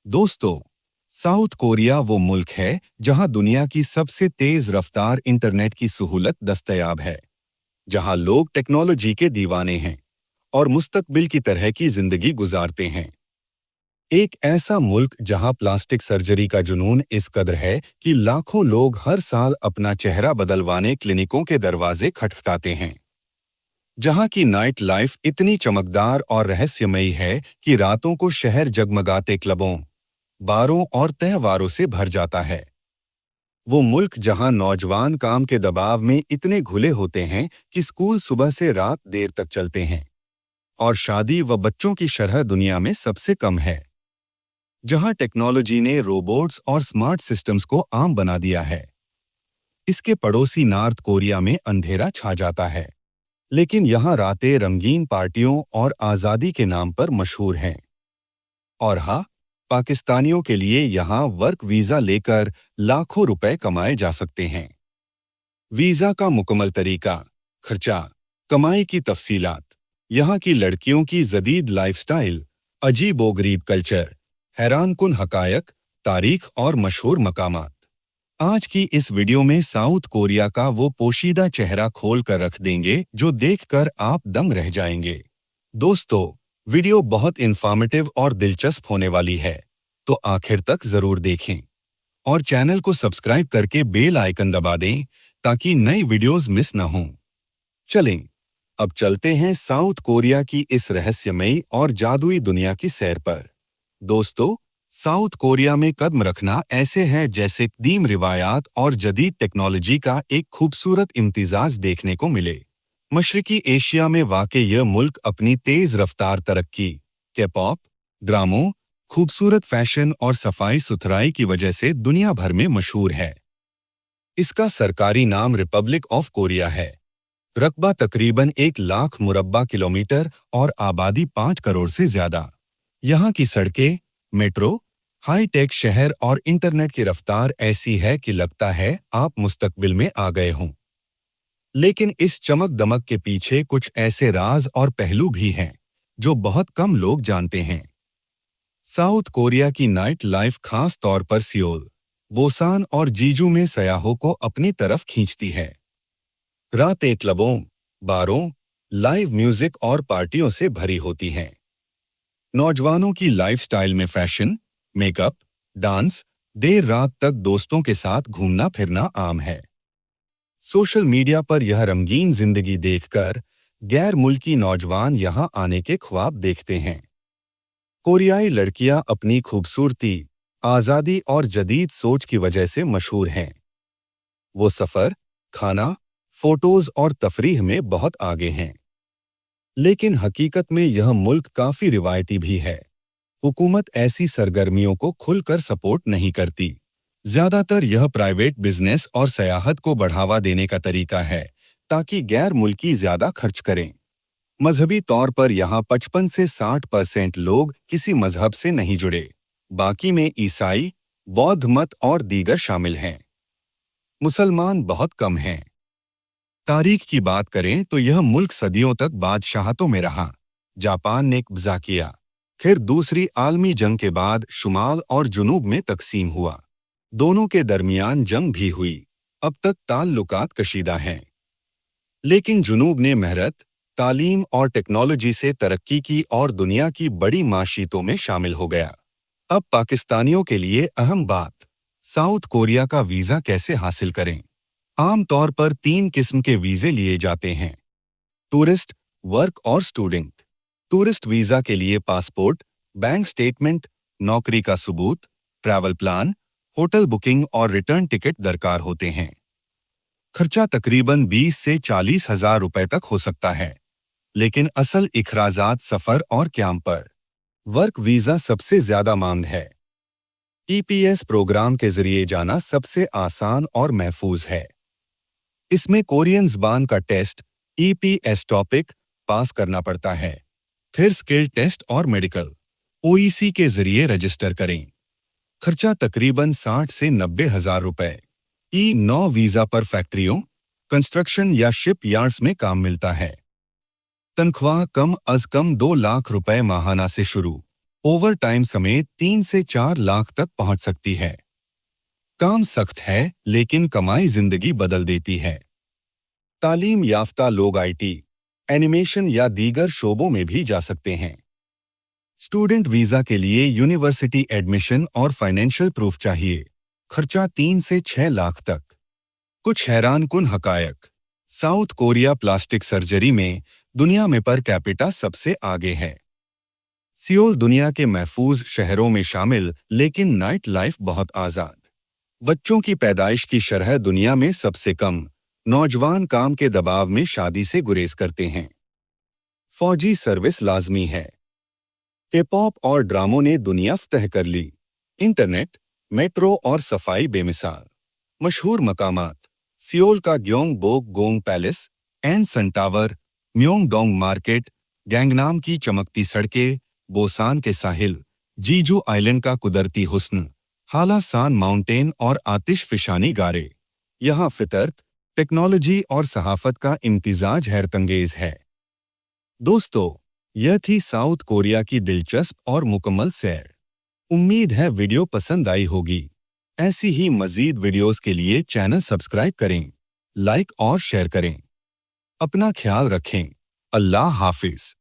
दोस्तों, south Korea वो मुल्क है जहां दुनिया की सबसे तेज रफ्तार इंटरनेट की सहूलत दस्तयाब है, जहां लोग टेक्नोलॉजी के दीवाने हैं और मुस्तकबिल की तरह की जिंदगी गुजारते हैं। एक ऐसा मुल्क जहां प्लास्टिक सर्जरी का जुनून इस कदर है कि लाखों लोग हर साल अपना चेहरा बदलवाने क्लिनिकों के दरवाजे खटखटाते हैं। जहां की नाइट लाइफ इतनी चमकदार और रहस्यमयी है कि रातों को शहर जगमगाते क्लबों, बारों और त्योहारों से भर जाता है। वो मुल्क जहां नौजवान काम के दबाव में इतने घुले होते हैं कि स्कूल सुबह से रात देर तक चलते हैं और शादी व बच्चों की शरह दुनिया में सबसे कम है। जहां टेक्नोलॉजी ने रोबोट्स और स्मार्ट सिस्टम्स को आम बना दिया है। इसके पड़ोसी नॉर्थ कोरिया में अंधेरा छा जाता है, लेकिन यहाँ रातें रंगीन पार्टियों और आज़ादी के नाम पर मशहूर हैं। और हाँ, पाकिस्तानियों के लिए यहाँ वर्क वीज़ा लेकर लाखों रुपए कमाए जा सकते हैं। वीज़ा का मुकम्मल तरीका, खर्चा, कमाई की तफसीलात, यहाँ की लड़कियों की जदीद लाइफस्टाइल, अजीबोगरीब कल्चर, हैरानकुन हकायक, तारीख और मशहूर मकामात। आज की इस वीडियो में साउथ कोरिया का वो पोशीदा चेहरा खोल कर रख देंगे जो देखकर आप दंग रह जाएंगे। दोस्तों, वीडियो बहुत इंफॉर्मेटिव और दिलचस्प होने वाली है, तो आखिर तक जरूर देखें और चैनल को सब्सक्राइब करके बेल आइकन दबा दें ताकि नई वीडियोस मिस न हों। चलें, अब चलते हैं साउथ कोरिया की इस रहस्यमयी और जादुई दुनिया की सैर पर। दोस्तों, साउथ कोरिया में कदम रखना ऐसे है जैसे कदीम रिवायात और जदीद टेक्नोलॉजी का एक खूबसूरत इम्तिजाज देखने को मिले। मशरकी एशिया में वाक़ यह मुल्क अपनी तेज रफ्तार तरक्की, के-पॉप, ड्रामों, खूबसूरत फैशन और सफाई सुथराई की वजह से दुनिया भर में मशहूर है। इसका सरकारी नाम रिपब्लिक ऑफ कोरिया है। रकबा तकरीबन 1 लाख मुरब्बा किलोमीटर और आबादी 5 करोड़ से ज्यादा। यहाँ की सड़कें, मेट्रो, हाई-टेक शहर और इंटरनेट की रफ्तार ऐसी है कि लगता है आप मुस्तकबिल में आ गए हों। लेकिन इस चमक दमक के पीछे कुछ ऐसे राज और पहलू भी हैं जो बहुत कम लोग जानते हैं। साउथ कोरिया की नाइट लाइफ खास तौर पर सियोल, बोसान और जीजू में सयाहों को अपनी तरफ खींचती है। रातें क्लबों, बारों, लाइव म्यूजिक और पार्टियों से भरी होती हैं। नौजवानों की लाइफस्टाइल में फैशन, मेकअप, डांस, देर रात तक दोस्तों के साथ घूमना फिरना आम है। सोशल मीडिया पर यह रंगीन जिंदगी देखकर गैर मुल्की नौजवान यहाँ आने के ख्वाब देखते हैं। कोरियाई लड़कियां अपनी खूबसूरती, आज़ादी और जदीद सोच की वजह से मशहूर हैं। वो सफ़र, खाना, फोटोज और तफरीह में बहुत आगे हैं। लेकिन हकीकत में यह मुल्क काफ़ी रिवायती भी है। हुकूमत ऐसी सरगर्मियों को खुलकर सपोर्ट नहीं करती। ज़्यादातर यह प्राइवेट बिजनेस और सयाहत को बढ़ावा देने का तरीका है ताकि गैर मुल्की ज़्यादा खर्च करें। मजहबी तौर पर यहाँ 55 से 60% लोग किसी मजहब से नहीं जुड़े, बाकी में ईसाई, बौद्ध मत और दीगर शामिल हैं। मुसलमान बहुत कम हैं। तारीख की बात करें तो यह मुल्क सदियों तक बादशाहतों में रहा। जापान ने कब्जा किया, फिर दूसरी आलमी जंग के बाद शुमाल और जुनूब में तकसीम हुआ। दोनों के दरमियान जंग भी हुई। अब तक ताल्लुकात कशीदा हैं। लेकिन जुनूब ने मेहनत, तालीम और टेक्नोलॉजी से तरक्की की और दुनिया की बड़ी माशीतों में शामिल हो गया। अब पाकिस्तानियों के लिए अहम बात, साउथ कोरिया का वीज़ा कैसे हासिल करें। आम तौर पर 3 किस्म के वीज़े लिए जाते हैं: टूरिस्ट, वर्क और स्टूडेंट। टूरिस्ट वीज़ा के लिए पासपोर्ट, बैंक स्टेटमेंट, नौकरी का सबूत, ट्रैवल प्लान, होटल बुकिंग और रिटर्न टिकट दरकार होते हैं। खर्चा तकरीबन 20 से 40 हजार रुपए तक हो सकता है, लेकिन असल इखराजात सफ़र और कैंप पर। वर्क वीज़ा सबसे ज़्यादा मांग है। EPS प्रोग्राम के जरिए जाना सबसे आसान और महफूज है। इसमें कोरियन ज़बान का टेस्ट, EPS टॉपिक, पास करना पड़ता है। फिर स्किल टेस्ट और मेडिकल, OEC के जरिए रजिस्टर करें। खर्चा तकरीबन 60 से 90 हजार रुपए। E9 वीज़ा पर फैक्ट्रियों, कंस्ट्रक्शन या शिप यार्ड्स में काम मिलता है। तनख्वाह कम अज कम 2 लाख रुपए माहाना से शुरू। ओवर टाइम समेत 3 से 4 लाख तक पहुंच सकती है। काम सख्त है, लेकिन कमाई जिंदगी बदल देती है। तालीम याफ्ता लोग आईटी, एनिमेशन या दीगर शोबों में भी जा सकते हैं। स्टूडेंट वीजा के लिए यूनिवर्सिटी एडमिशन और फाइनेंशियल प्रूफ चाहिए। खर्चा 3 से 6 लाख तक। कुछ हैरानकुन हकायक। साउथ कोरिया प्लास्टिक सर्जरी में दुनिया में पर कैपिटा सबसे आगे है। सियोल दुनिया के महफूज शहरों में शामिल, लेकिन नाइट लाइफ बहुत आज़ाद। बच्चों की पैदाइश की शरह दुनिया में सबसे कम। नौजवान काम के दबाव में शादी से गुरेज करते हैं। फौजी सर्विस लाजमी है। हिप-हॉप और ड्रामों ने दुनिया फतह कर ली। इंटरनेट, मेट्रो और सफाई बेमिसाल। मशहूर मकामात: सियोल का ग्योंगबोक गोंग पैलेस, एन सन टावर, म्योंगडोंग मार्केट, गैंगनाम की चमकती सड़कें, बोसान के साहिल, जीजू आइलैंड का कुदरती हुस्न, हालासान माउंटेन और आतिश फिशानी गारे। यहाँ फितरत, टेक्नोलॉजी और सहाफत का इम्तिजाज हैरतंगेज है। दोस्तों, यह थी साउथ कोरिया की दिलचस्प और मुकम्मल सैर। उम्मीद है वीडियो पसंद आई होगी। ऐसी ही मज़ीद वीडियोस के लिए चैनल सब्सक्राइब करें, लाइक और शेयर करें। अपना ख्याल रखें। अल्लाह हाफिज।